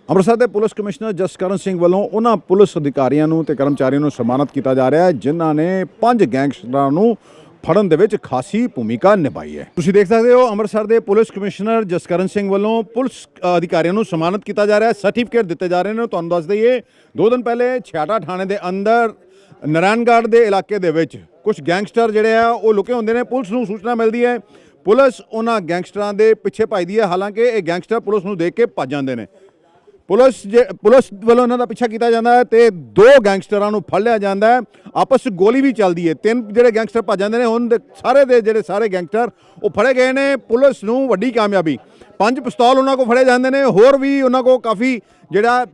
ਅੰਮ੍ਰਿਤਸਰ ਦੇ police commissioner Jaskaran Singh ਵੱਲੋਂ ਉਹਨਾਂ ਪੁਲਿਸ ਅਧਿਕਾਰੀਆਂ ਨੂੰ ਤੇ ਕਰਮਚਾਰੀਆਂ ਨੂੰ ਸਨਮਾਨਿਤ ਕੀਤਾ ਜਾ ਰਿਹਾ ਹੈ ਜਿਨ੍ਹਾਂ ਨੇ 5 ਗੈਂਗਸਟਰਾਂ ਨੂੰ ਫੜਨ ਦੇ ਵਿੱਚ ਖਾਸੀ ਭੂਮਿਕਾ ਨਿਭਾਈ ਹੈ। ਤੁਸੀਂ ਦੇਖ ਸਕਦੇ ਹੋ ਅੰਮ੍ਰਿਤਸਰ ਦੇ ਪੁਲਿਸ ਕਮਿਸ਼ਨਰ ਜਸਕਰਨ ਸਿੰਘ ਵੱਲੋਂ ਪੁਲਿਸ ਅਧਿਕਾਰੀਆਂ ਨੂੰ ਸਨਮਾਨਿਤ ਕੀਤਾ ਜਾ ਰਿਹਾ ਹੈ, ਸਰਟੀਫਿਕੇਟ ਦਿੱਤੇ ਜਾ ਰਹੇ ਨੇ। ਤੁਹਾਨੂੰ ਦੱਸ ਦਈਏ 2 ਦਿਨ ਪਹਿਲੇ ਛਿਆਟਾ ਥਾਣੇ ਦੇ ਅੰਦਰ ਨਾਰਾਇਣਗੜ੍ਹ ਦੇ ਇਲਾਕੇ ਦੇ ਵਿੱਚ ਕੁਝ ਗੈਂਗਸਟਰ ਜਿਹੜੇ ਆ ਉਹ ਲੁਕੇ ਹੁੰਦੇ ਨੇ। ਪੁਲਿਸ ਨੂੰ ਸੂਚਨਾ ਮਿਲਦੀ ਹੈ, ਪੁਲਿਸ ਉਹਨਾਂ ਗੈਂਗਸਟਰਾਂ ਦੇ ਪਿੱਛੇ ਭੱਜਦੀ ਹੈ। ਹਾਲਾਂਕਿ ਇਹ ਗੈਂਗਸਟਰ ਪੁਲਿਸ ਨੂੰ ਦੇਖ ਕੇ ਭੱਜ ਜਾਂਦੇ ਨੇ। ਪੁਲਿਸ ਵੱਲੋਂ ਇਹਨਾਂ ਦਾ ਪਿੱਛਾ ਕੀਤਾ ਜਾਂਦਾ ਹੈ ਤੇ 2 ਗੈਂਗਸਟਰਾਂ ਨੂੰ ਫੜ ਲਿਆ ਜਾਂਦਾ ਹੈ। ਆਪਸ ਵਿੱਚ ਗੋਲੀ ਵੀ ਚੱਲਦੀ ਹੈ। 3 ਜਿਹੜੇ ਗੈਂਗਸਟਰ ਭੱਜ ਜਾਂਦੇ ਨੇ, ਹੁਣ ਸਾਰੇ ਸਾਰੇ ਗੈਂਗਸਟਰ ਉਹ ਫੜੇ ਗਏ ਨੇ। ਪੁਲਿਸ ਨੂੰ ਵੱਡੀ ਕਾਮਯਾਬੀ, 5 ਪਿਸਤੌਲ ਉਹਨਾਂ ਕੋਲ ਫੜੇ ਜਾਂਦੇ ਨੇ। ਹੋਰ ਵੀ ਉਹਨਾਂ ਕੋਲ ਕਾਫੀ ਜਿਹੜਾ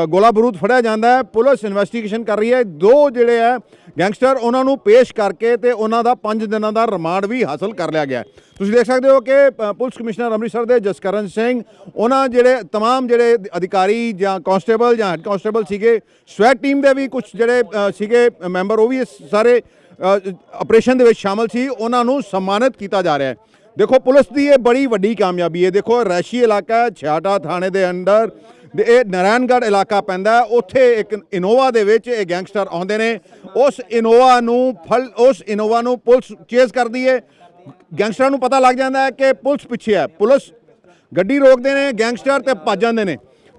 ਗੋਲਾ ਬਰੂਦ ਫੜਿਆ ਜਾਂਦਾ ਹੈ। ਪੁਲਿਸ ਇਨਵੈਸਟੀਗੇਸ਼ਨ ਕਰ ਰਹੀ ਹੈ। 2 ਜਿਹੜੇ ਹੈ ਗੈਂਗਸਟਰ ਉਹਨਾਂ ਨੂੰ ਪੇਸ਼ ਕਰਕੇ ਤੇ ਉਹਨਾਂ ਦਾ 5 ਦਿਨਾਂ ਦਾ ਰਿਮਾਂਡ ਵੀ ਹਾਸਲ ਕਰ ਲਿਆ ਗਿਆ। ਤੁਸੀਂ ਦੇਖ ਸਕਦੇ ਹੋ ਕਿ ਪੁਲਿਸ ਕਮਿਸ਼ਨਰ ਅੰਮ੍ਰਿਤਸਰ ਦੇ ਜਸਕਰਨ ਸਿੰਘ ਉਹਨਾਂ ਜਿਹੜੇ ਤਮਾਮ ਜਿਹੜੇ ਅਧਿਕਾਰੀ ਜਾਂ ਕਾਂਸਟੇਬਲ ਜਾਂ ਹੈੱਡ ਕਾਂਸਟੇਬਲ ਸੀਗੇ, ਸਵੈਟ ਟੀਮ ਦੇ ਵੀ ਕੁਝ ਜਿਹੜੇ ਸੀਗੇ ਮੈਂਬਰ, ਉਹ ਵੀ ਇਸ ਸਾਰੇ ਆਪਰੇਸ਼ਨ ਦੇ ਵਿੱਚ ਸ਼ਾਮਲ ਸੀ। ਉਹਨਾਂ ਨੂੰ ਸਨਮਾਨਿਤ ਕੀਤਾ ਜਾ ਰਿਹਾ ਹੈ। ਦੇਖੋ ਪੁਲਿਸ ਦੀ ਇਹ ਬੜੀ ਵੱਡੀ ਕਾਮਯਾਬੀ ਹੈ। ਦੇਖੋ ਰੈਸ਼ੀ ਇਲਾਕਾ ਛਿਆਟਾ ਥਾਣੇ ਦੇ ਅੰਦਰ ਇਹ ਨਾਰਾਇਣਗੜ੍ਹ ਇਲਾਕਾ ਪੈਂਦਾ। ਉੱਥੇ ਇੱਕ ਇਨੋਵਾ ਦੇ ਵਿੱਚ ਇਹ ਗੈਂਗਸਟਰ ਆਉਂਦੇ ਨੇ। ਉਸ ਇਨੋਵਾ ਨੂੰ ਪੁਲਿਸ ਚੇਸ ਕਰਦੀ ਹੈ। ਗੈਂਗਸਟਰਾਂ ਨੂੰ ਪਤਾ ਲੱਗ ਜਾਂਦਾ ਹੈ ਕਿ ਪੁਲਿਸ ਪਿੱਛੇ ਹੈ। ਪੁਲਿਸ ਗੱਡੀ ਰੋਕਦੇ ਨੇ ਗੈਂਗਸਟਰ ਤੇ ਭੱਜ ਜਾਂਦੇ ਨੇ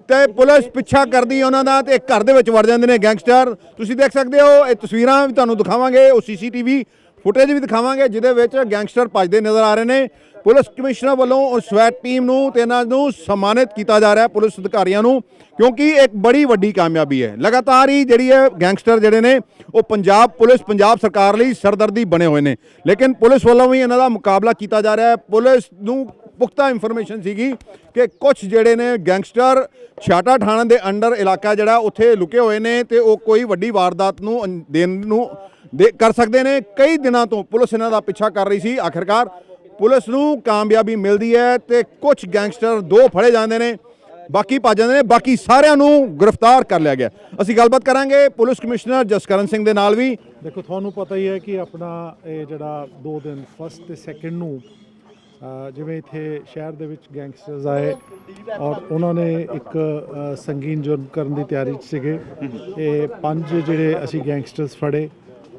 ਤੇ ਪੁਲਿਸ ਪਿੱਛਾ ਕਰਦੀ ਉਹਨਾਂ ਦਾ ਤੇ ਘਰ ਦੇ ਵਿੱਚ ਵੜ ਜਾਂਦੇ ਨੇ ਗੈਂਗਸਟਰ। ਤੁਸੀਂ ਦੇਖ ਸਕਦੇ ਹੋ, ਇਹ ਤਸਵੀਰਾਂ ਵੀ ਤੁਹਾਨੂੰ ਦਿਖਾਵਾਂਗੇ, ਉਹ CCTV ਫੁਟੇਜ ਵੀ ਦਿਖਾਵਾਂਗੇ ਜਿਹਦੇ ਵਿੱਚ ਗੈਂਗਸਟਰ ਭੱਜਦੇ ਨਜ਼ਰ ਆ ਰਹੇ ਨੇ। ਪੁਲਿਸ ਕਮਿਸ਼ਨਰ ਵੱਲੋਂ ਉਸ ਸਵੈਟ ਟੀਮ ਨੂੰ ਤੇ ਇਹਨਾਂ ਨੂੰ ਸਨਮਾਨਿਤ ਕੀਤਾ ਜਾ ਰਿਹਾ ਪੁਲਿਸ ਅਧਿਕਾਰੀਆਂ ਨੂੰ, ਕਿਉਂਕਿ ਇੱਕ ਬੜੀ ਵੱਡੀ ਕਾਮਯਾਬੀ ਹੈ। ਲਗਾਤਾਰ ਹੀ ਜਿਹੜੀ ਹੈ ਗੈਂਗਸਟਰ ਜਿਹੜੇ ਨੇ ਉਹ ਪੰਜਾਬ ਸਰਕਾਰ ਲਈ ਸਰਦਰਦੀ ਬਣੇ ਹੋਏ ਨੇ, ਲੇਕਿਨ ਪੁਲਿਸ ਵੱਲੋਂ ਵੀ ਇਹਨਾਂ ਦਾ ਮੁਕਾਬਲਾ ਕੀਤਾ ਜਾ ਰਿਹਾ ਹੈ। ਪੁਲਿਸ ਨੂੰ ਪੁਖਤਾ ਇਨਫੋਰਮੇਸ਼ਨ ਸੀਗੀ ਕਿ ਕੁਝ ਜਿਹੜੇ ਨੇ ਗੈਂਗਸਟਰ ਛਿਆਟਾ ਥਾਣੇ ਦੇ ਅੰਡਰ ਇਲਾਕਾ ਜਿਹੜਾ ਉੱਥੇ ਲੁਕੇ ਹੋਏ ਨੇ ਤੇ ਉਹ ਕੋਈ ਵੱਡੀ ਵਾਰਦਾਤ ਨੂੰ ਦੇਣ ਨੂੰ ਕਰ ਸਕਦੇ ਨੇ। ਕਈ ਦਿਨਾਂ ਤੋਂ ਪੁਲਿਸ ਇਹਨਾਂ ਦਾ ਪਿੱਛਾ ਕਰ ਰਹੀ ਸੀ। ਆਖਿਰਕਾਰ ਪੁਲਿਸ ਨੂੰ ਕਾਮਯਾਬੀ ਮਿਲਦੀ ਹੈ ਤੇ ਕੁਝ ਗੈਂਗਸਟਰ 2 ਫੜੇ ਜਾਂਦੇ ਨੇ, ਬਾਕੀ ਭੱਜ ਜਾਂਦੇ ਨੇ। ਬਾਕੀ ਸਾਰਿਆਂ ਨੂੰ ਗ੍ਰਿਫਤਾਰ ਕਰ ਲਿਆ ਗਿਆ। ਅਸੀਂ ਗੱਲਬਾਤ ਕਰਾਂਗੇ ਪੁਲਿਸ ਕਮਿਸ਼ਨਰ ਜਸਕਰਨ ਸਿੰਘ ਦੇ ਨਾਲ ਵੀ। ਦੇਖੋ ਤੁਹਾਨੂੰ ਪਤਾ ਹੀ ਹੈ ਕਿ ਆਪਣਾ ਇਹ ਜਿਹੜਾ 2 ਦਿਨ 1 ਤੇ 2 ਨੂੰ ਜਿਵੇਂ ਇੱਥੇ ਸ਼ਹਿਰ ਦੇ ਵਿੱਚ ਗੈਂਗਸਟਰਸ ਆਏ ਔਰ ਉਹਨਾਂ ਨੇ ਇੱਕ ਸੰਗੀਨ ਜੁਰਮ ਕਰਨ ਦੀ ਤਿਆਰੀ 'ਚ ਸੀਗੇ। ਇਹ 5 ਜਿਹੜੇ ਅਸੀਂ ਗੈਂਗਸਟਰਸ ਫੜੇ,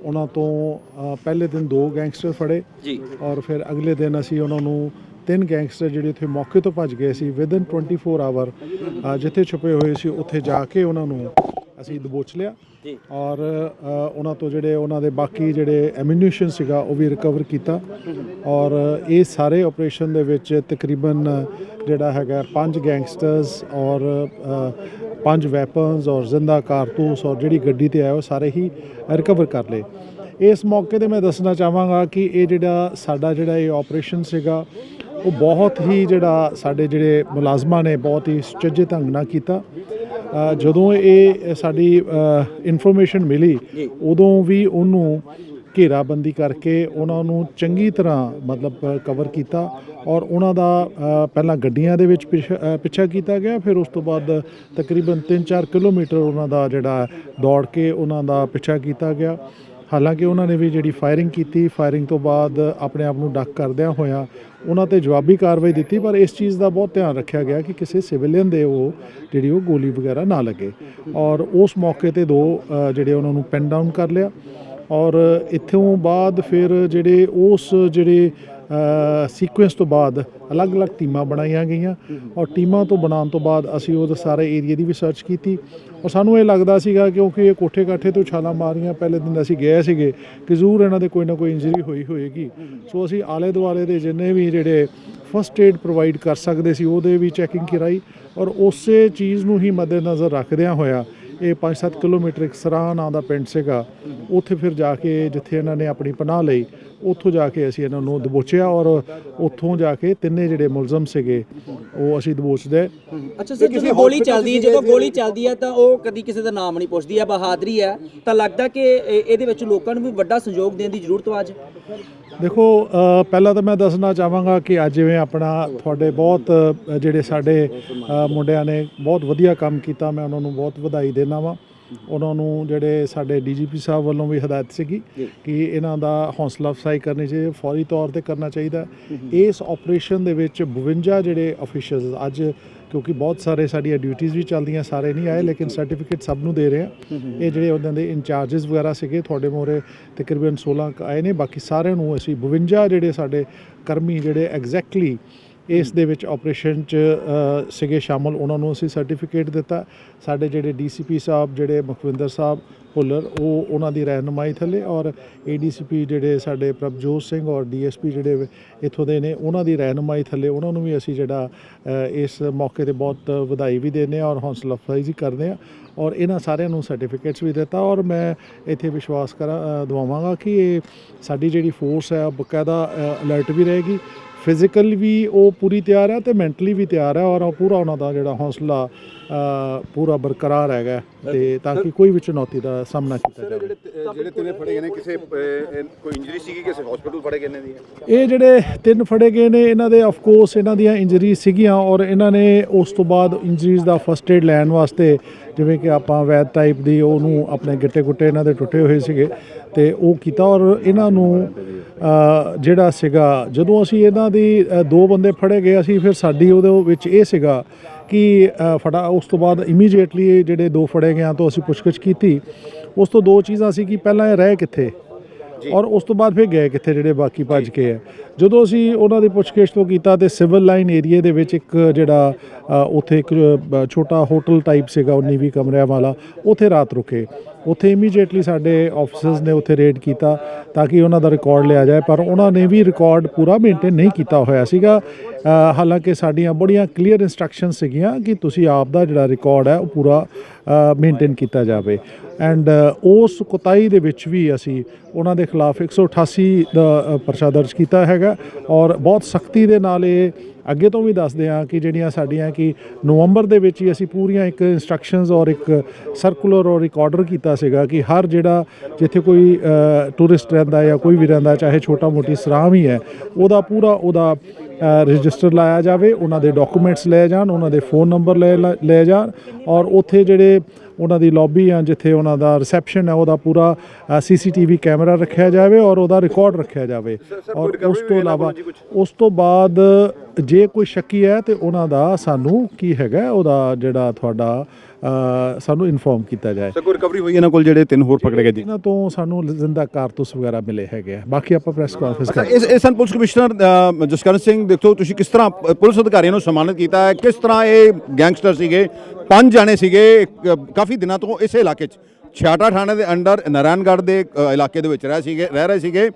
ਉਹਨਾਂ ਤੋਂ ਪਹਿਲੇ ਦਿਨ 2 ਗੈਂਗਸਟਰ ਫੜੇ ਜੀ ਔਰ ਫਿਰ ਅਗਲੇ ਦਿਨ ਅਸੀਂ ਉਹਨਾਂ ਨੂੰ 3 ਗੈਂਗਸਟਰ ਜਿਹੜੇ ਉੱਥੇ ਮੌਕੇ ਤੋਂ ਭੱਜ ਗਏ ਸੀ ਵਿਦਨ 24 ਆਵਰ ਜਿੱਥੇ ਛੁਪੇ ਹੋਏ ਸੀ ਉੱਥੇ ਜਾ ਕੇ ਉਹਨਾਂ ਨੂੰ ਅਸੀਂ ਦਬੋਚ ਲਿਆ ਔਰ ਉਹਨਾਂ ਤੋਂ ਜਿਹੜੇ ਉਹਨਾਂ ਦੇ ਬਾਕੀ ਜਿਹੜੇ ਐਮੂਨੀਸ਼ਨ ਸੀਗਾ ਉਹ ਵੀ ਰਿਕਵਰ ਕੀਤਾ। ਔਰ ਇਹ ਸਾਰੇ ਆਪਰੇਸ਼ਨ ਦੇ ਵਿੱਚ ਤਕਰੀਬਨ ਜਿਹੜਾ ਹੈਗਾ 5 ਗੈਂਗਸਟਰਸ ਔਰ 5 ਵੈਪਨਸ ਔਰ ਜ਼ਿੰਦਾ ਕਾਰਤੂਸ ਔਰ ਜਿਹੜੀ ਗੱਡੀ ਤੇ ਆਇਆ ਉਹ ਸਾਰੇ ਹੀ ਰਿਕਵਰ ਕਰ ਲਏ। ਇਸ ਮੌਕੇ ਤੇ ਮੈਂ ਦੱਸਣਾ ਚਾਹਾਂਗਾ ਕਿ ਇਹ ਜਿਹੜਾ ਸਾਡਾ ਇਹ ਆਪਰੇਸ਼ਨ ਸੀਗਾ ਉਹ ਬਹੁਤ ਹੀ ਜਿਹੜਾ ਸਾਡੇ ਜਿਹੜੇ ਮੁਲਾਜ਼ਮਾਂ ਨੇ ਬਹੁਤ ਹੀ ਸੁਚੱਜੇ ਢੰਗ ਨਾਲ ਕੀਤਾ। ਜਦੋਂ ਇਹ ਸਾਡੀ ਇਨਫੋਰਮੇਸ਼ਨ ਮਿਲੀ ਉਦੋਂ ਵੀ ਉਹਨੂੰ ਘੇਰਾਬੰਦੀ ਕਰਕੇ ਉਹਨਾਂ ਨੂੰ ਚੰਗੀ ਤਰ੍ਹਾਂ ਮਤਲਬ ਕਵਰ ਕੀਤਾ ਔਰ ਉਹਨਾਂ ਦਾ ਪਹਿਲਾਂ ਗੱਡੀਆਂ ਦੇ ਵਿੱਚ ਪਿੱਛਾ ਕੀਤਾ ਗਿਆ। ਫਿਰ ਉਸ ਤੋਂ ਬਾਅਦ ਤਕਰੀਬਨ 3-4 ਕਿਲੋਮੀਟਰ ਉਹਨਾਂ ਦਾ ਜਿਹੜਾ ਦੌੜ ਕੇ ਉਹਨਾਂ ਦਾ ਪਿੱਛਾ ਕੀਤਾ ਗਿਆ। ਹਾਲਾਂਕਿ ਉਹਨਾਂ ਨੇ ਵੀ ਜਿਹੜੀ ਫਾਇਰਿੰਗ ਕੀਤੀ, ਫਾਇਰਿੰਗ ਤੋਂ ਬਾਅਦ ਆਪਣੇ ਆਪ ਨੂੰ ਡੱਕ ਕਰਦਿਆਂ ਹੋਇਆ ਉਹਨਾਂ 'ਤੇ ਜਵਾਬੀ ਕਾਰਵਾਈ ਦਿੱਤੀ, ਪਰ ਇਸ ਚੀਜ਼ ਦਾ ਬਹੁਤ ਧਿਆਨ ਰੱਖਿਆ ਗਿਆ ਕਿ ਕਿਸੇ ਸਿਵਲੀਅਨ ਦੇ ਉਹ ਗੋਲੀ ਵਗੈਰਾ ਨਾ ਲੱਗੇ। ਔਰ ਉਸ ਮੌਕੇ 'ਤੇ 2 ਜਿਹੜੇ ਉਹਨਾਂ ਨੂੰ ਪੈਨ ਡਾਊਨ ਕਰ ਲਿਆ ਔਰ ਇੱਥੋਂ ਬਾਅਦ ਫਿਰ ਜਿਹੜੇ ਸੀਕੁਐਂਸ ਤੋਂ ਬਾਅਦ ਅਲੱਗ-ਅਲੱਗ ਟੀਮਾਂ ਬਣਾਈਆਂ ਗਈਆਂ ਔਰ ਟੀਮਾਂ ਤੋਂ ਬਣਾਉਣ ਤੋਂ ਬਾਅਦ ਅਸੀਂ ਉਹ ਸਾਰੇ ਏਰੀਏ ਦੀ ਵੀ ਸਰਚ ਕੀਤੀ ਔਰ ਸਾਨੂੰ ਇਹ ਲੱਗਦਾ ਸੀਗਾ ਕਿਉਂਕਿ ਇਹ ਕੋਠੇ ਕਾਠੇ ਤੋਂ ਛਾਲਾਂ ਮਾਰੀਆਂ ਪਹਿਲੇ ਦਿਨ ਅਸੀਂ ਗਏ ਸੀਗੇ ਕਿ ਜ਼ਰੂਰ ਇਹਨਾਂ ਦੇ ਕੋਈ ਨਾ ਕੋਈ ਇੰਜਰੀ ਹੋਏਗੀ। ਸੋ ਅਸੀਂ ਆਲੇ ਦੁਆਲੇ ਦੇ ਜਿੰਨੇ ਵੀ ਜਿਹੜੇ ਫਸਟ ਏਡ ਪ੍ਰੋਵਾਈਡ ਕਰ ਸਕਦੇ ਸੀ ਉਹਦੇ ਵੀ ਚੈਕਿੰਗ ਕਰਾਈ ਔਰ ਉਸੇ ਚੀਜ਼ ਨੂੰ ਹੀ ਮੱਦੇਨਜ਼ਰ ਰੱਖਦਿਆਂ ਹੋਇਆ ਇਹ 5-7 ਕਿਲੋਮੀਟਰ ਇੱਕ ਸਰਾਂ ਨਾਂ ਦਾ ਪਿੰਡ ਸੀਗਾ, ਉੱਥੇ ਫਿਰ ਜਾ ਕੇ ਜਿੱਥੇ ਇਹਨਾਂ ਨੇ ਆਪਣੀ ਪਨਾਹ ਲਈ ਉੱਥੋਂ ਜਾ ਕੇ ਅਸੀਂ ਇਹਨਾਂ ਨੂੰ ਦਬੋਚਿਆ ਔਰ ਉੱਥੋਂ ਜਾ ਕੇ 3 ਜਿਹੜੇ ਮੁਲਜ਼ਮ ਸੀਗੇ ਉਹ ਅਸੀਂ ਦਬੋਚਦੇ। ਅੱਛਾ ਸਰ, ਜਦੋਂ ਗੋਲੀ ਚੱਲਦੀ ਹੈ ਤਾਂ ਉਹ ਕਦੀ ਕਿਸੇ ਦਾ ਨਾਮ ਨਹੀਂ ਪੁੱਛਦੀ ਹੈ, ਬਹਾਦਰੀ ਹੈ, ਤਾਂ ਲੱਗਦਾ ਕਿ ਇਹਦੇ ਵਿੱਚ ਲੋਕਾਂ ਨੂੰ ਵੀ ਵੱਡਾ ਸਹਿਯੋਗ ਦੇਣ ਦੀ ਜ਼ਰੂਰਤ ਵਾ ਅੱਜ। ਦੇਖੋ ਪਹਿਲਾਂ ਤਾਂ ਮੈਂ ਦੱਸਣਾ ਚਾਹਾਂਗਾ ਕਿ ਅੱਜ ਜਿਵੇਂ ਆਪਣਾ ਤੁਹਾਡੇ ਬਹੁਤ ਜਿਹੜੇ ਸਾਡੇ ਮੁੰਡਿਆਂ ਨੇ ਬਹੁਤ ਵਧੀਆ ਕੰਮ ਕੀਤਾ, ਮੈਂ ਉਹਨਾਂ ਨੂੰ ਬਹੁਤ ਵਧਾਈ ਦੇਣਾ ਵਾ। ਉਹਨਾਂ ਨੂੰ ਜਿਹੜੇ ਸਾਡੇ DGP ਸਾਹਿਬ ਵੱਲੋਂ ਵੀ ਹਦਾਇਤ ਸੀਗੀ ਕਿ ਇਹਨਾਂ ਦਾ ਹੌਸਲਾ ਅਫਜ਼ਾਈ ਕਰਨੀ ਚਾਹੀਦੀ, ਫੌਰੀ ਤੌਰ 'ਤੇ ਕਰਨਾ ਚਾਹੀਦਾ। ਇਸ ਆਪਰੇਸ਼ਨ ਦੇ ਵਿੱਚ 52 ਜਿਹੜੇ ਅਫੀਸ਼ੀਅਲਸ ਅੱਜ ਕਿਉਂਕਿ ਬਹੁਤ ਸਾਰੇ ਸਾਡੀਆਂ ਡਿਊਟੀਆਂ ਵੀ ਚੱਲਦੀਆਂ, ਸਾਰੇ ਨਹੀਂ ਆਏ ਲੇਕਿਨ ਸਰਟੀਫਿਕੇਟ ਸਭ ਨੂੰ ਦੇ ਰਹੇ ਆ। ਇਹ ਜਿਹੜੇ ਉਹਨਾਂ ਦੇ ਇੰਚਾਰਜਸ ਵਗੈਰਾ ਸੀਗੇ ਤੁਹਾਡੇ ਮੋਰੇ ਤਕਰੀਬਨ 16 ਆਏ ਨੇ, ਬਾਕੀ ਸਾਰਿਆਂ ਨੂੰ ਅਸੀਂ 52 ਜਿਹੜੇ ਸਾਡੇ ਕਰਮੀ ਜਿਹੜੇ ਐਗਜ਼ੈਕਟਲੀ ਇਸ ਦੇ ਵਿੱਚ ਆਪਰੇਸ਼ਨ 'ਚ ਸੀਗੇ ਸ਼ਾਮਲ, ਉਹਨਾਂ ਨੂੰ ਅਸੀਂ ਸਰਟੀਫਿਕੇਟ ਦਿੱਤਾ। ਸਾਡੇ ਜਿਹੜੇ ਡੀਸੀਪੀ ਸਾਹਿਬ ਜਿਹੜੇ ਮੁਖਵਿੰਦਰ ਸਾਹਿਬ ਭੁੱਲਰ, ਉਹ ਉਹਨਾਂ ਦੀ ਰਹਿਨੁਮਾਈ ਥੱਲੇ, ਔਰ ਏਡੀਸੀਪੀ ਜਿਹੜੇ ਸਾਡੇ ਪ੍ਰਭਜੋਤ ਸਿੰਘ ਔਰ ਡੀਐਸਪੀ ਜਿਹੜੇ ਇੱਥੋਂ ਦੇ ਨੇ, ਉਹਨਾਂ ਦੀ ਰਹਿਨੁਮਾਈ ਥੱਲੇ ਉਹਨਾਂ ਨੂੰ ਵੀ ਅਸੀਂ ਜਿਹੜਾ ਇਸ ਮੌਕੇ 'ਤੇ ਬਹੁਤ ਵਧਾਈ ਵੀ ਦਿੰਦੇ ਹਾਂ ਔਰ ਹੌਸਲਾ ਅਫਜ਼ਾਈ ਵੀ ਕਰਦੇ ਹਾਂ, ਔਰ ਇਹਨਾਂ ਸਾਰਿਆਂ ਨੂੰ ਸਰਟੀਫਿਕੇਟਸ ਵੀ ਦਿੱਤਾ। ਔਰ ਮੈਂ ਇੱਥੇ ਵਿਸ਼ਵਾਸ ਦਵਾਵਾਂਗਾ ਕਿ ਇਹ ਸਾਡੀ ਜਿਹੜੀ ਫੋਰਸ ਹੈ ਬਕਾਇਦਾ ਅਲਰਟ ਵੀ ਰਹੇਗੀ, ਫਿਜ਼ੀਕਲ ਵੀ ਉਹ ਪੂਰੀ ਤਿਆਰ ਹੈ ਤੇ ਮੈਂਟਲੀ ਵੀ ਤਿਆਰ ਹੈ, ਔਰ ਪੂਰਾ ਉਹਨਾਂ ਦਾ ਜਿਹੜਾ ਹੌਸਲਾ ਪੂਰਾ ਬਰਕਰਾਰ ਹੈਗਾ, ਤੇ ਤਾਂ ਕਿ ਕੋਈ ਵੀ ਚੁਣੌਤੀ ਦਾ ਸਾਹਮਣਾ ਕੀਤਾ ਜਾਵੇ। ਜਿਹੜੇ ਤਿੰਨੇ ਫੜੇ ਗਏ ਨੇ, ਕਿਸੇ ਕੋਈ ਇੰਜਰੀ ਸੀਗੀ, ਕਿਸੇ ਹਸਪੀਟਲ ਫੜੇ ਗਏ ਨੇ ਦੀ? ਇਹ ਜਿਹੜੇ 3 ਫੜੇ ਗਏ ਨੇ ਇਹਨਾਂ ਦੇ ਆਫ ਕੋਰਸ ਇਹਨਾਂ ਦੀਆਂ ਇੰਜਰੀ ਸੀਗੀਆਂ, ਔਰ ਇਹਨਾਂ ਨੇ ਉਸ ਤੋਂ ਬਾਅਦ ਇੰਜਰੀਜ਼ ਦਾ ਫਸਟ ਏਡ ਲੈਣ ਵਾਸਤੇ, ਜਿਵੇਂ ਕਿ ਆਪਾਂ ਵੈਦ ਟਾਈਪ ਦੀ, ਉਹਨੂੰ ਆਪਣੇ ਗਿੱਟੇ ਗੁੱਟੇ ਇਹਨਾਂ ਦੇ ਟੁੱਟੇ ਹੋਏ ਸੀਗੇ ਤੇ ਉਹ ਕੀਤਾ। ਔਰ ਇਹਨਾਂ ਨੂੰ ਜਿਹੜਾ ਸੀਗਾ, ਜਦੋਂ ਅਸੀਂ ਇਹਨਾਂ ਦੀ 2 ਬੰਦੇ ਫੜੇ ਗਏ, ਅਸੀਂ ਫਿਰ ਸਾਡੀ ਉਹਦੇ ਵਿੱਚ ਇਹ ਸੀਗਾ ਕਿ ਉਸ ਤੋਂ ਬਾਅਦ ਇਮੀਡੀਏਟਲੀ ਜਿਹੜੇ 2 ਫੜੇ ਗਏ ਤੋਂ ਅਸੀਂ ਪੁੱਛਗਿੱਛ ਕੀਤੀ। ਉਸ ਤੋਂ 2 ਚੀਜ਼ਾਂ ਸੀ ਕਿ ਪਹਿਲਾਂ ਇਹ ਰਹੇ ਕਿੱਥੇ ਔਰ ਉਸ ਤੋਂ ਬਾਅਦ ਫਿਰ ਗਏ ਕਿੱਥੇ ਜਿਹੜੇ ਬਾਕੀ ਭੱਜ ਕੇ ਹੈ। ਜਦੋਂ ਅਸੀਂ ਉਹਨਾਂ ਦੀ ਪੁੱਛਗਿੱਛ ਤੋਂ ਕੀਤਾ ਤੇ ਸਿਵਲ ਲਾਈਨ ਏਰੀਏ ਦੇ ਵਿੱਚ ਇੱਕ ਜਿਹੜਾ ਉੱਥੇ ਇੱਕ ਛੋਟਾ ਹੋਟਲ ਟਾਈਪ ਸੀਗਾ 19-20 ਕਮਰਿਆਂ ਵਾਲਾ, ਉੱਥੇ ਰਾਤ ਰੁਕੇ। ਉੱਥੇ ਇਮੀਡੀਏਟਲੀ ਸਾਡੇ ਆਫਿਸਰਸ ਨੇ ਉੱਥੇ ਰੇਡ ਕੀਤਾ ਤਾਂ ਕਿ ਉਹਨਾਂ ਦਾ ਰਿਕਾਰਡ ਲਿਆ ਜਾਏ, ਪਰ ਉਹਨਾਂ ਨੇ ਵੀ ਰਿਕਾਰਡ ਪੂਰਾ ਮੇਨਟੇਨ ਨਹੀਂ ਕੀਤਾ ਹੋਇਆ ਸੀਗਾ। ਹਾਲਾਂਕਿ ਸਾਡੀਆਂ ਬੜੀਆਂ ਕਲੀਅਰ ਇੰਸਟਰਕਸ਼ਨ ਸੀਗੀਆਂ ਕਿ ਤੁਸੀਂ ਆਪ ਦਾ ਜਿਹੜਾ ਰਿਕਾਰਡ ਹੈ ਉਹ ਪੂਰਾ ਮੇਨਟੇਨ ਕੀਤਾ ਜਾਵੇ। ਐਂਡ ਉਸ ਕੁਤਾਈ ਦੇ ਵਿੱਚ ਵੀ ਅਸੀਂ ਉਹਨਾਂ ਦੇ ਖਿਲਾਫ 188 ਦਾ ਪਰਚਾ ਦਰਜ ਕੀਤਾ ਹੈਗਾ, ਔਰ ਬਹੁਤ ਸਖਤੀ ਦੇ ਨਾਲ ਇਹ ਅੱਗੇ ਤੋਂ ਵੀ ਦੱਸਦੇ ਹਾਂ ਕਿ ਜਿਹੜੀਆਂ ਸਾਡੀਆਂ ਕਿ ਨਵੰਬਰ ਦੇ ਵਿੱਚ ਹੀ ਅਸੀਂ ਪੂਰੀਆਂ ਇੱਕ ਇੰਸਟਰਕਸ਼ਨਸ ਔਰ ਇੱਕ ਸਰਕੂਲਰ ਔਰ ਇੱਕ ਆਰਡਰ ਕੀਤਾ ਸੀਗਾ ਕਿ ਹਰ ਜਿਹੜਾ ਜਿੱਥੇ ਕੋਈ ਟੂਰਿਸਟ ਰਹਿੰਦਾ ਜਾਂ ਕੋਈ ਵੀ ਰਹਿੰਦਾ, ਚਾਹੇ ਛੋਟਾ ਮੋਟੀ ਸਰਾਂ ਵੀ ਹੈ, ਉਹਦਾ ਪੂਰਾ ਉਹਦਾ ਰਜਿਸਟਰ ਲਾਇਆ ਜਾਵੇ, ਉਹਨਾਂ ਦੇ ਡਾਕੂਮੈਂਟਸ ਲਏ ਜਾਣ, ਉਹਨਾਂ ਦੇ ਫੋਨ ਨੰਬਰ ਲਏ ਜਾਣ, ਔਰ ਉੱਥੇ ਜਿਹੜੇ ਉਹਨਾਂ ਦੀ ਲੌਬੀ ਆ ਜਿੱਥੇ ਉਹਨਾਂ ਦਾ ਰਿਸੈਪਸ਼ਨ ਹੈ ਉਹਦਾ ਪੂਰਾ CCTV ਕੈਮਰਾ ਰੱਖਿਆ ਜਾਵੇ ਔਰ ਉਹਦਾ ਰਿਕਾਰਡ ਰੱਖਿਆ ਜਾਵੇ। ਔਰ ਉਸ ਤੋਂ ਇਲਾਵਾ ਉਸ ਤੋਂ ਬਾਅਦ ਜੇ ਕੋਈ ਸ਼ੱਕੀ ਹੈ ਤੇ ਉਹਨਾਂ ਦਾ ਸਾਨੂੰ ਕੀ ਹੈਗਾ ਉਹਦਾ ਜਿਹੜਾ ਤੁਹਾਡਾ ਸਾਨੂੰ ਇਨਫੋਰਮ ਕੀਤਾ ਜਾਏ। ਕੋਈ ਰਿਕਵਰੀ ਹੋਈ ਇਹਨਾਂ ਕੋਲ ਜਿਹੜੇ 3 ਹੋਰ ਪਕੜੇ ਗਏ ਜੀ? ਇਹਨਾਂ ਤੋਂ ਸਾਨੂੰ ਜ਼ਿੰਦਾ ਕਾਰਤੂਸ ਵਗੈਰਾ ਮਿਲੇ ਹੈਗੇ ਆ, ਬਾਕੀ ਆਪਾਂ ਪ੍ਰੈਸ ਕਾਨਫਰੰਸ ਕਰ ਇਸ ਸਨ ਪੁਲਿਸ ਕਮਿਸ਼ਨਰ ਜਸਕਰਨ ਸਿੰਘ। ਦੇਖੋ ਤੁਸੀਂ ਕਿਸ ਤਰ੍ਹਾਂ ਪੁਲਿਸ ਅਧਿਕਾਰੀਆਂ ਨੂੰ ਸਨਮਾਨਿਤ ਕੀਤਾ ਹੈ, ਕਿਸ ਤਰ੍ਹਾਂ ਇਹ ਗੈਂਗਸਟਰ ਸੀਗੇ, 5 ਜਾਣੇ ਸੀਗੇ, ਕਾਫੀ ਦਿਨਾਂ ਤੋਂ ਇਸੇ ਇਲਾਕੇ 'ਚ ਛਿਆਟਾ ਥਾਣੇ ਦੇ ਅੰਡਰ ਨਾਰਾਇਣਗੜ੍ਹ ਦੇ ਇਲਾਕੇ ਦੇ ਵਿੱਚ ਰਹਿ ਰਹੇ ਸੀਗੇ।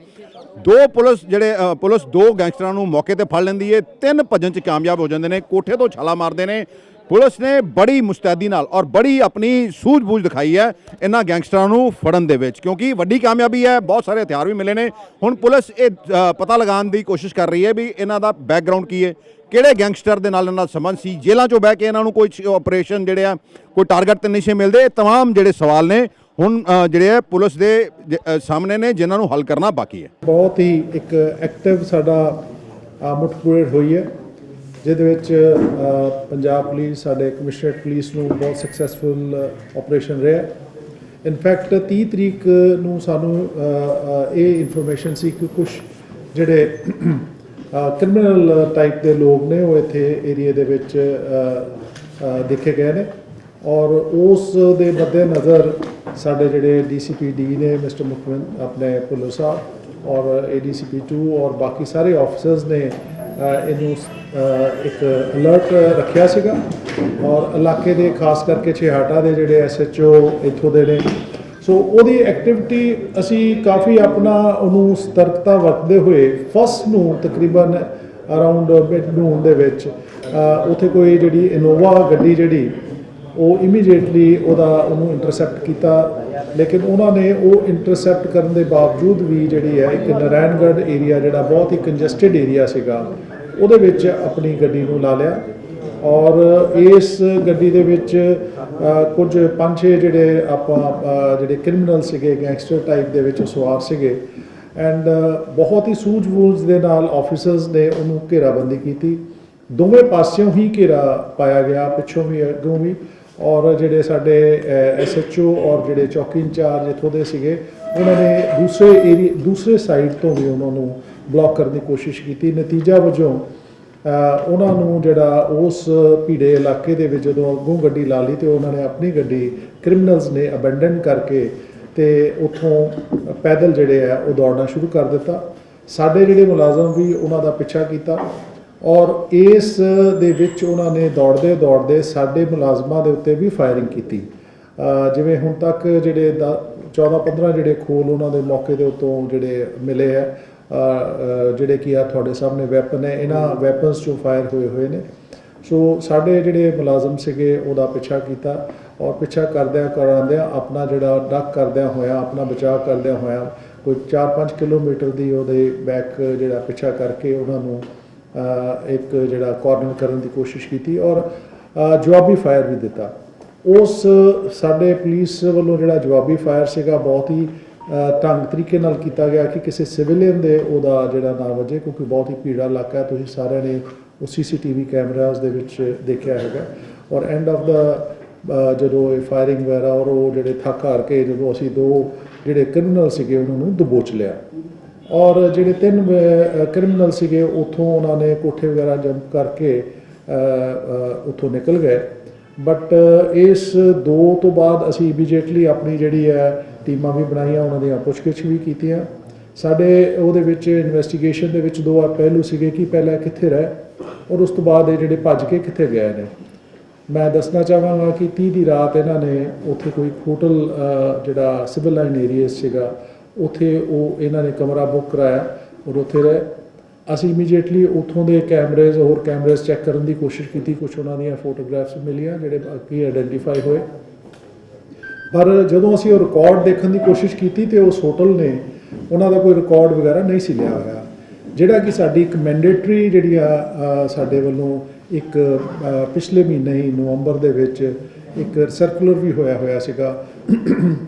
2 ਪੁਲਿਸ 2 ਗੈਂਗਸਟਰਾਂ ਨੂੰ ਮੌਕੇ ਤੇ ਫੜ ਲੈਂਦੀ ਹੈ, 3 ਭੱਜਣ 'ਚ ਕਾਮਯਾਬ ਹੋ ਜਾਂਦੇ ਨੇ, ਕੋਠੇ ਤੋਂ ਛਾਲਾ ਮਾਰਦੇ ਨੇ। ਪੁਲਿਸ ਨੇ ਬੜੀ ਮੁਸਤੈਦੀ ਨਾਲ ਔਰ ਬੜੀ ਆਪਣੀ ਸੂਝ-ਬੂਝ ਦਿਖਾਈ ਹੈ ਇਹਨਾਂ ਗੈਂਗਸਟਰਾਂ ਨੂੰ ਫੜਨ ਦੇ ਵਿੱਚ, ਕਿਉਂਕਿ ਵੱਡੀ ਕਾਮਯਾਬੀ ਹੈ, ਬਹੁਤ ਸਾਰੇ ਹਥਿਆਰ ਵੀ ਮਿਲੇ ਨੇ। ਹੁਣ ਪੁਲਿਸ ਇਹ ਪਤਾ ਲਗਾਉਣ ਦੀ ਕੋਸ਼ਿਸ਼ ਕਰ ਰਹੀ ਹੈ ਵੀ ਇਹਨਾਂ ਦਾ ਬੈਕਗ੍ਰਾਉਂਡ ਕੀ ਹੈ, ਕਿਹੜੇ ਗੈਂਗਸਟਰ ਦੇ ਨਾਲ ਇਹਨਾਂ ਦਾ ਸੰਬੰਧ ਸੀ, ਜੇਲ੍ਹਾਂ 'ਚੋਂ ਬਹਿ ਕੇ ਇਹਨਾਂ ਨੂੰ ਕੋਈ ਆਪਰੇਸ਼ਨ ਜਿਹੜੇ ਆ ਕੋਈ ਟਾਰਗੇਟ ਤੇ ਨਹੀਂ ਮਿਲਦੇ। ਇਹ तमाम ਜਿਹੜੇ ਸਵਾਲ ਨੇ ਹੁਣ ਜਿਹੜੇ ਆ ਪੁਲਿਸ ਦੇ ਸਾਹਮਣੇ ਨੇ, ਜਿਨ੍ਹਾਂ ਨੂੰ ਹੱਲ ਕਰਨਾ ਬਾਕੀ ਹੈ। ਬਹੁਤ ਹੀ ਇੱਕ ਐਕਟਿਵ ਸਾਡਾ ਮੁਠਭੇੜ ਹੋਈ ਹੈ, ਜਿਹਦੇ ਵਿੱਚ ਪੰਜਾਬ ਪੁਲਿਸ, ਸਾਡੇ ਕਮਿਸ਼ਨਰੇਟ ਪੁਲਿਸ ਨੂੰ ਬਹੁਤ ਸਕਸੈਸਫੁਲ ਆਪਰੇਸ਼ਨ ਰਿਹਾ। ਇਨਫੈਕਟ 30 ਤਰੀਕ ਨੂੰ ਸਾਨੂੰ ਇਹ ਇਨਫੋਰਮੇਸ਼ਨ ਸੀ ਕਿ ਕੁਝ ਜਿਹੜੇ ਕ੍ਰਿਮੀਨਲ ਟਾਈਪ ਦੇ ਲੋਕ ਨੇ ਉਹ ਇੱਥੇ ਏਰੀਏ ਦੇ ਵਿੱਚ ਦੇਖੇ ਗਏ ਨੇ, ਔਰ ਉਸ ਦੇ ਮੱਦੇ ਨਜ਼ਰ ਸਾਡੇ ਜਿਹੜੇ DCPD ਨੇ ਮਿਸਟਰ ਮੁਖਵਿੰਦਰ ਆਪਣੇ ਭੁੱਲਰ ਸਾਹਿਬ ਔਰ ADCP 2 ਔਰ ਬਾਕੀ ਸਾਰੇ ਆਫਿਸਰਸ ਨੇ ਇਹਨੂੰ ਇੱਕ ਅਲਰਟ ਰੱਖਿਆ ਸੀਗਾ, ਔਰ ਇਲਾਕੇ ਦੇ ਖਾਸ ਕਰਕੇ ਛਿਹਾਟਾ ਦੇ ਜਿਹੜੇ SHO ਇੱਥੋਂ ਦੇ ਨੇ, ਸੋ ਉਹਦੀ ਐਕਟੀਵਿਟੀ ਅਸੀਂ ਕਾਫੀ ਆਪਣਾ ਉਹਨੂੰ ਸਤਰਕਤਾ ਵਰਤਦੇ ਹੋਏ ਫਸਟ ਨੂੰ ਤਕਰੀਬਨ ਅਰਾਊਂਡ ਮਿਡ-ਨੂਨ ਦੇ ਵਿੱਚ ਉੱਥੇ ਕੋਈ ਜਿਹੜੀ ਇਨੋਵਾ ਗੱਡੀ ਜਿਹੜੀ ਉਹ ਇਮੀਡੀਏਟਲੀ ਉਹਨੂੰ ਇੰਟਰਸੈਪਟ ਕੀਤਾ, ਲੇਕਿਨ ਉਹਨਾਂ ਨੇ ਉਹ ਇੰਟਰਸੈਪਟ ਕਰਨ ਦੇ ਬਾਵਜੂਦ ਵੀ ਜਿਹੜੀ ਹੈ ਇੱਕ ਨਾਰਾਇਣਗੜ੍ਹ ਏਰੀਆ ਜਿਹੜਾ ਬਹੁਤ ਹੀ ਕੰਜਸਟਡ ਏਰੀਆ ਸੀਗਾ ਉਹਦੇ ਵਿੱਚ ਆਪਣੀ ਗੱਡੀ ਨੂੰ ਲਾ ਲਿਆ, ਔਰ ਇਸ ਗੱਡੀ ਦੇ ਵਿੱਚ ਕੁਝ 5-6 ਜਿਹੜੇ ਜਿਹੜੇ ਕ੍ਰਿਮੀਨਲ ਸੀਗੇ ਗੈਂਗਸਟਰ ਟਾਈਪ ਦੇ ਵਿੱਚ ਸਵਾਰ ਸੀਗੇ, ਐਂਡ ਬਹੁਤ ਹੀ ਸੂਝ-ਬੂਝ ਦੇ ਨਾਲ ਆਫਿਸਰਸ ਨੇ ਉਹਨੂੰ ਘੇਰਾਬੰਦੀ ਕੀਤੀ। ਦੋਵੇਂ ਪਾਸਿਓਂ ਹੀ ਘੇਰਾ ਪਾਇਆ ਗਿਆ, ਪਿੱਛੋਂ ਵੀ ਅੱਗੋਂ ਵੀ, ਔਰ ਜਿਹੜੇ ਸਾਡੇ SHO ਔਰ ਜਿਹੜੇ ਚੌਕੀ ਇੰਚਾਰਜ ਇੱਥੋਂ ਦੇ ਸੀਗੇ ਉਹਨਾਂ ਨੇ ਦੂਸਰੇ ਸਾਈਡ ਤੋਂ ਵੀ ਉਹਨਾਂ ਨੂੰ ਬਲੌਕ ਕਰਨ ਦੀ ਕੋਸ਼ਿਸ਼ ਕੀਤੀ। ਨਤੀਜਾ ਵਜੋਂ ਉਹਨਾਂ ਨੂੰ ਜਿਹੜਾ ਉਸ ਭੀੜੇ ਇਲਾਕੇ ਦੇ ਵਿੱਚ ਜਦੋਂ ਅੱਗੋਂ ਗੱਡੀ ਲਾ ਲਈ ਤੇ ਉਹਨਾਂ ਨੇ ਆਪਣੀ ਗੱਡੀ ਕ੍ਰਿਮੀਨਲਸ ਨੇ ਅਬੈਂਡਨ ਕਰਕੇ ਤੇ ਉੱਥੋਂ ਪੈਦਲ ਜਿਹੜੇ ਆ ਉਹ ਦੌੜਨਾ ਸ਼ੁਰੂ ਕਰ ਦਿੱਤਾ। ਸਾਡੇ ਜਿਹੜੇ ਮੁਲਾਜ਼ਮ ਵੀ ਉਹਨਾਂ ਦਾ ਪਿੱਛਾ ਕੀਤਾ ਔਰ ਇਸ ਦੇ ਵਿੱਚ ਉਹਨਾਂ ਨੇ ਦੌੜਦੇ ਦੌੜਦੇ ਸਾਡੇ ਮੁਲਾਜ਼ਮਾਂ ਦੇ ਉੱਤੇ ਵੀ ਫਾਇਰਿੰਗ ਕੀਤੀ। ਜਿਵੇਂ ਹੁਣ ਤੱਕ ਜਿਹੜੇ 14-15 ਜਿਹੜੇ ਖੋਲ ਉਹਨਾਂ ਦੇ ਮੌਕੇ ਦੇ ਉੱਤੋਂ ਜਿਹੜੇ ਮਿਲੇ ਆ, ਜਿਹੜੇ ਕਿ ਆ ਤੁਹਾਡੇ ਸਾਹਮਣੇ ਵੈਪਨ ਹੈ, ਇਹਨਾਂ ਵੈਪਨਸ 'ਚੋਂ ਫਾਇਰ ਹੋਏ ਨੇ। ਸੋ ਸਾਡੇ ਜਿਹੜੇ ਮੁਲਾਜ਼ਮ ਸੀਗੇ ਉਹਦਾ ਪਿੱਛਾ ਕੀਤਾ ਔਰ ਪਿੱਛਾ ਕਰਦਿਆਂ ਆਪਣਾ ਜਿਹੜਾ ਡੱਕ ਕਰਦਿਆਂ ਹੋਇਆ, ਆਪਣਾ ਬਚਾਅ ਕਰਦਿਆਂ ਹੋਇਆ ਕੋਈ 4-5 ਕਿਲੋਮੀਟਰ ਦੀ ਉਹਦੇ ਬੈਕ ਜਿਹੜਾ ਪਿੱਛਾ ਕਰਕੇ ਉਹਨਾਂ ਨੂੰ ਇੱਕ ਜਿਹੜਾ ਕਾਰਨਰ ਕਰਨ ਦੀ ਕੋਸ਼ਿਸ਼ ਕੀਤੀ ਔਰ ਜਵਾਬੀ ਫਾਇਰ ਵੀ ਦਿੱਤਾ। ਉਸ ਸਾਡੇ ਪੁਲਿਸ ਵੱਲੋਂ ਜਿਹੜਾ ਜਵਾਬੀ ਫਾਇਰ ਸੀਗਾ ਬਹੁਤ ਹੀ ਢੰਗ ਤਰੀਕੇ ਨਾਲ ਕੀਤਾ ਗਿਆ ਕਿ ਕਿਸੇ ਸਿਵਿਲੀਅਨ ਦੇ ਉਹਦਾ ਜਿਹੜਾ ਨਾ ਵਜੇ, ਕਿਉਂਕਿ ਬਹੁਤ ਹੀ ਭੀੜਾ ਇਲਾਕਾ ਹੈ। ਤੁਸੀਂ ਸਾਰਿਆਂ ਨੇ ਉਹ CCTV ਕੈਮਰਾਜ਼ ਦੇ ਵਿੱਚ ਦੇਖਿਆ ਹੈਗਾ ਔਰ ਐਂਡ ਆਫ ਦਾ ਜਦੋਂ ਇਹ ਫਾਇਰਿੰਗ ਵਗੈਰਾ ਔਰ ਉਹ ਜਿਹੜੇ ਥੱਕ ਹਾਰ ਕੇ ਜਦੋਂ ਅਸੀਂ 2 ਜਿਹੜੇ ਕ੍ਰਿਮੀਨਲ ਸੀਗੇ ਉਹਨਾਂ ਨੂੰ ਦਬੋਚ ਲਿਆ ਔਰ ਜਿਹੜੇ 3 ਕ੍ਰਿਮੀਨਲ ਸੀਗੇ ਉੱਥੋਂ ਉਹਨਾਂ ਨੇ ਕੋਠੇ ਵਗੈਰਾ ਜੰਪ ਕਰਕੇ ਉੱਥੋਂ ਨਿਕਲ ਗਏ। ਬਟ ਇਸ 2 ਤੋਂ ਬਾਅਦ ਅਸੀਂ ਇਮੀਡੀਏਟਲੀ ਆਪਣੀ ਜਿਹੜੀ ਹੈ ਟੀਮਾਂ ਵੀ ਬਣਾਈਆਂ, ਉਹਨਾਂ ਦੀਆਂ ਪੁੱਛਗਿੱਛ ਵੀ ਕੀਤੀਆਂ। ਸਾਡੇ ਉਹਦੇ ਵਿੱਚ ਇਨਵੈਸਟੀਗੇਸ਼ਨ ਦੇ ਵਿੱਚ 2 ਪਹਿਲੂ ਸੀਗੇ ਕਿ ਪਹਿਲਾਂ ਕਿੱਥੇ ਰਹੇ ਔਰ ਉਸ ਤੋਂ ਬਾਅਦ ਇਹ ਜਿਹੜੇ ਭੱਜ ਕੇ ਕਿੱਥੇ ਗਏ ਨੇ। ਮੈਂ ਦੱਸਣਾ ਚਾਹਾਂਗਾ ਕਿ 30 ਦੀ ਰਾਤ ਇਹਨਾਂ ਨੇ ਉੱਥੇ ਕੋਈ ਹੋਟਲ ਜਿਹੜਾ ਸਿਵਲ ਲਾਈਨ ਏਰੀਆ ਸੀਗਾ ਉੱਥੇ ਉਹ ਇਹਨਾਂ ਨੇ ਕਮਰਾ ਬੁੱਕ ਕਰਾਇਆ ਔਰ ਉੱਥੇ ਰਹੇ। ਅਸੀਂ ਇਮੀਡੀਏਟਲੀ ਉੱਥੋਂ ਦੇ ਕੈਮਰੇਜ਼ ਹੋਰ ਕੈਮਰੇਜ਼ ਚੈੱਕ ਕਰਨ ਦੀ ਕੋਸ਼ਿਸ਼ ਕੀਤੀ। ਕੁਝ ਉਹਨਾਂ ਦੀਆਂ ਫੋਟੋਗ੍ਰਾਫਸ ਮਿਲੀਆਂ ਜਿਹੜੇ ਬਾਕੀ ਆਇਡੈਂਟੀਫਾਈ ਹੋਏ, ਪਰ ਜਦੋਂ ਅਸੀਂ ਉਹ ਰਿਕਾਰਡ ਦੇਖਣ ਦੀ ਕੋਸ਼ਿਸ਼ ਕੀਤੀ ਤੇ ਉਸ ਹੋਟਲ ਨੇ ਉਹਨਾਂ ਦਾ ਕੋਈ ਰਿਕਾਰਡ ਵਗੈਰਾ ਨਹੀਂ ਸੀ ਲਿਆ ਹੋਇਆ, ਜਿਹੜਾ ਕਿ ਸਾਡੀ ਇੱਕ ਮੈਂਡੇਟਰੀ ਜਿਹੜੀ ਆ ਸਾਡੇ ਵੱਲੋਂ ਇੱਕ ਪਿਛਲੇ ਮਹੀਨੇ ਹੀ ਨਵੰਬਰ ਦੇ ਵਿੱਚ ਇੱਕ ਸਰਕੂਲਰ ਵੀ ਹੋਇਆ ਸੀਗਾ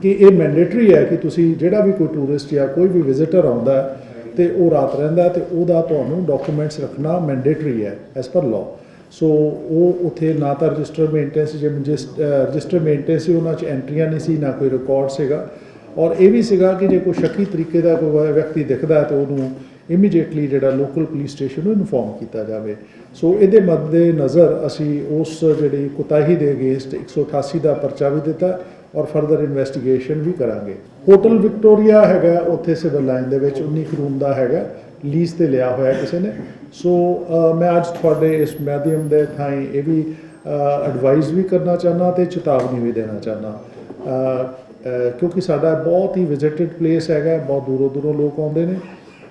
ਕਿ ਇਹ ਮੈਂਡੇਟਰੀ ਹੈ ਕਿ ਤੁਸੀਂ ਜਿਹੜਾ ਵੀ ਕੋਈ ਟੂਰਿਸਟ ਜਾਂ ਕੋਈ ਵੀ ਵਿਜ਼ਿਟਰ ਆਉਂਦਾ ਤੇ ਉਹ ਰਾਤ ਰਹਿੰਦਾ ਤੇ ਉਹਦਾ ਤੁਹਾਨੂੰ ਡਾਕੂਮੈਂਟਸ ਰੱਖਣਾ ਮੈਂਡੇਟਰੀ ਹੈ ਐਸ ਪਰ ਲਾਅ। ਸੋ ਉਹ ਉੱਥੇ ਨਾ ਤਾਂ ਰਜਿਸਟਰ ਮੇਨਟੇਨੈਂਸ, ਜੇ ਰਜਿਸਟਰ ਮੇਨਟੇਨੈਂਸ ਸੀ ਉਹਨਾਂ 'ਚ ਐਂਟਰੀਆਂ ਨਹੀਂ ਸੀ, ਨਾ ਕੋਈ ਰਿਕਾਰਡ ਸੀਗਾ ਔਰ ਇਹ ਵੀ ਸੀਗਾ ਕਿ ਜੇ ਕੋਈ ਸ਼ੱਕੀ ਤਰੀਕੇ ਦਾ ਕੋਈ ਵਿਅਕਤੀ ਦਿਖਦਾ ਤਾਂ ਉਹਨੂੰ ਇਮੀਡੀਏਟਲੀ ਜਿਹੜਾ ਲੋਕਲ ਪੁਲਿਸ ਸਟੇਸ਼ਨ ਨੂੰ ਇਨਫੋਰਮ ਕੀਤਾ ਜਾਵੇ। ਸੋ ਇਹਦੇ ਮੱਦੇ ਨਜ਼ਰ ਅਸੀਂ ਉਸ ਜਿਹੜੀ ਕੁਤਾਹੀ ਦੇ ਅਗੇਂਸਟ 188 ਦਾ ਪਰਚਾ ਵੀ ਦਿੱਤਾ ਔਰ ਫਰਦਰ ਇਨਵੈਸਟੀਗੇਸ਼ਨ ਵੀ ਕਰਾਂਗੇ। ਹੋਟਲ ਵਿਕਟੋਰੀਆ ਹੈਗਾ ਉੱਥੇ ਸਿਵਲ ਲਾਈਨ ਦੇ ਵਿੱਚ 19 ਰੂਮ ਦਾ ਹੈਗਾ, ਲੀਜ਼ ਤੇ ਲਿਆ ਹੋਇਆ ਕਿਸੇ ਨੇ। ਸੋ ਮੈਂ ਅੱਜ ਤੁਹਾਡੇ ਇਸ ਮਾਧਿਅਮ ਦੇ ਥਾਈਂ ਇਹ ਵੀ ਐਡਵਾਈਸ ਵੀ ਕਰਨਾ ਚਾਹੁੰਦਾ ਤੇ ਚੇਤਾਵਨੀ ਵੀ ਦੇਣਾ ਚਾਹੁੰਦਾ ਕਿਉਂਕਿ ਸਾਡਾ ਬਹੁਤ ਹੀ ਵਿਜ਼ਿਟਡ ਪਲੇਸ ਹੈਗਾ, ਬਹੁਤ ਦੂਰੋਂ ਲੋਕ ਆਉਂਦੇ ਨੇ,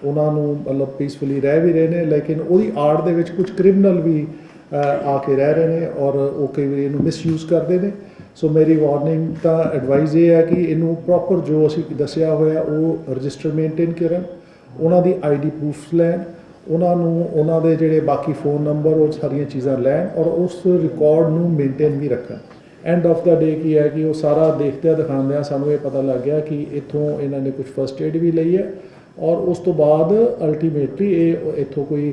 ਉਹਨਾਂ ਨੂੰ ਮਤਲਬ ਪੀਸਫੁਲੀ ਰਹਿ ਵੀ ਰਹੇ ਨੇ, ਲੇਕਿਨ ਉਹਦੀ ਆੜ ਦੇ ਵਿੱਚ ਕੁਝ ਕ੍ਰਿਮੀਨਲ ਵੀ ਆ ਕੇ ਰਹਿ ਰਹੇ ਨੇ ਔਰ ਉਹ ਕਈ ਵਾਰੀ ਇਹਨੂੰ ਮਿਸਯੂਜ਼ ਕਰਦੇ ਨੇ। ਸੋ ਮੇਰੀ ਵਾਰਨਿੰਗ ਤਾਂ ਐਡਵਾਈਸ ਇਹ ਹੈ ਕਿ ਇਹਨੂੰ ਪ੍ਰੋਪਰ ਜੋ ਅਸੀਂ ਦੱਸਿਆ ਹੋਇਆ ਉਹ ਰਜਿਸਟਰ ਮੇਨਟੇਨ ਕਰਨ, ਉਹਨਾਂ ਦੀ ID ਪ੍ਰੂਫ ਲੈਣ, ਉਹਨਾਂ ਨੂੰ ਉਹਨਾਂ ਦੇ ਜਿਹੜੇ ਬਾਕੀ ਫੋਨ ਨੰਬਰ ਉਹ ਸਾਰੀਆਂ ਚੀਜ਼ਾਂ ਲੈਣ ਔਰ ਉਸ ਰਿਕਾਰਡ ਨੂੰ ਮੇਨਟੇਨ ਵੀ ਰੱਖਣ। ਐਂਡ ਆਫ ਦਾ ਡੇ ਕੀ ਹੈ ਕਿ ਉਹ ਸਾਰਾ ਦੇਖਦਿਆਂ ਦਿਖਾਉਂਦਿਆਂ ਸਾਨੂੰ ਇਹ ਪਤਾ ਲੱਗ ਗਿਆ ਕਿ ਇੱਥੋਂ ਇਹਨਾਂ ਨੇ ਕੁਝ ਫਸਟ ਏਡ ਵੀ ਲਈ ਹੈ ਔਰ ਉਸ ਤੋਂ ਬਾਅਦ ਅਲਟੀਮੇਟਲੀ ਇਹ ਇੱਥੋਂ ਕੋਈ